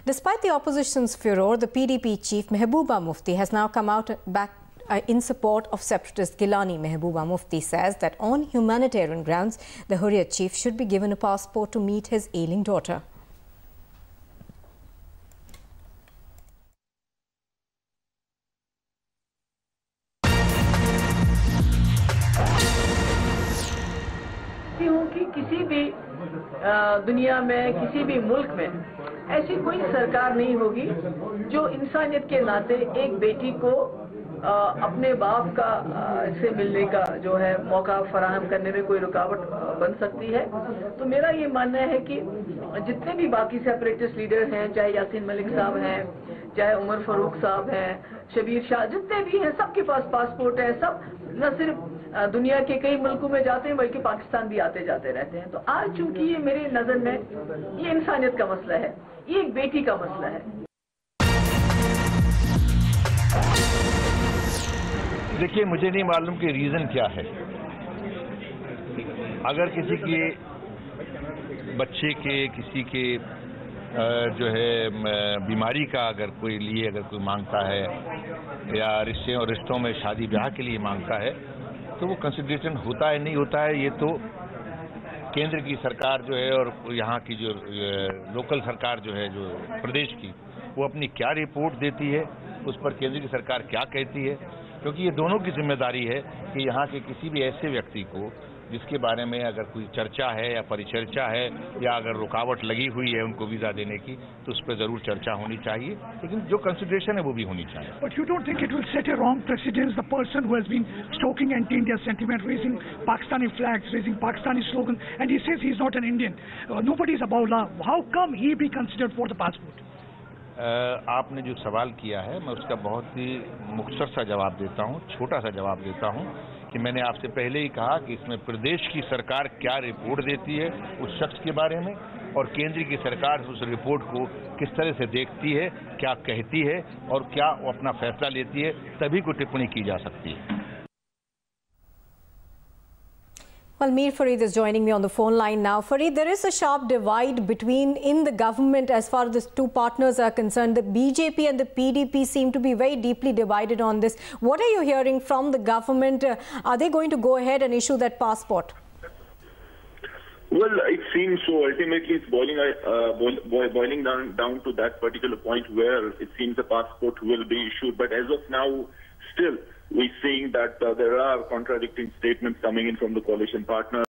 Despite the opposition's furor, the PDP chief Mehbooba Mufti has now come out back in support of separatist Gilani. Mehbooba Mufti says that on humanitarian grounds, the Hurriyat chief should be given a passport to meet his ailing daughter. कि किसी भी दुनिया में, किसी भी मुल्क में ऐसी कोई सरकार नहीं होगी जो इंसानियत के नाते एक बेटी को अपने बाप का से मिलने का जो है मौका फराहम करने में कोई रुकावट बन सकती है। तो मेरा ये मानना है कि जितने भी बाकी सेपरेटिस्ट लीडर हैं, चाहे यासीन मलिक साहब हैं, चाहे उमर फारूक साहब हैं, शबीर शाह, जितने भी हैं, सबके पास पासपोर्ट है। सब न सिर्फ दुनिया के कई मुल्कों में जाते हैं बल्कि पाकिस्तान भी आते जाते रहते हैं। तो आज चूंकि ये मेरी नजर में ये इंसानियत का मसला है, ये एक बेटी का मसला है। देखिए, मुझे नहीं मालूम कि रीजन क्या है। अगर किसी के बच्चे के, किसी के जो है बीमारी का अगर कोई लिए अगर कोई मांगता है या रिश्तों में शादी ब्याह के लिए मांगता है तो वो कंसिडरेशन होता है, नहीं होता है, ये तो केंद्र की सरकार जो है और यहाँ की जो लोकल सरकार जो है, जो प्रदेश की, वो अपनी क्या रिपोर्ट देती है, उस पर केंद्र की सरकार क्या कहती है। क्योंकि ये दोनों की जिम्मेदारी है कि यहाँ के किसी भी ऐसे व्यक्ति को जिसके बारे में अगर कोई चर्चा है या परिचर्चा है या अगर रुकावट लगी हुई है उनको वीजा देने की, तो उस पर जरूर चर्चा होनी चाहिए, लेकिन जो कंसिडरेशन है वो भी होनी चाहिए। But you don't think it will set a wrong precedence? The person who has been stoking anti-India sentiment, raising Pakistani flags, raising Pakistani slogan, and he says he's not an Indian. Nobody is above law. How come he be considered for the passport? आपने जो सवाल किया है मैं उसका बहुत ही मुख्तसर सा जवाब देता हूँ, छोटा सा जवाब देता हूँ कि मैंने आपसे पहले ही कहा कि इसमें प्रदेश की सरकार क्या रिपोर्ट देती है उस शख्स के बारे में और केंद्र की सरकार उस रिपोर्ट को किस तरह से देखती है, क्या कहती है और क्या वो अपना फैसला लेती है, तभी कोई टिप्पणी की जा सकती है। Well, Mir Farid is joining me on the phone line now. Farid, there is a sharp divide in the government as far as the two partners are concerned. The BJP and the PDP seem to be very deeply divided on this. What are you hearing from the government? Are they going to go ahead and issue that passport? Well, it seems so. Ultimately, it's boiling down to that particular point where it seems the passport will be issued. But as of now, still, we're seeing that there are contradicting statements coming in from the coalition partners.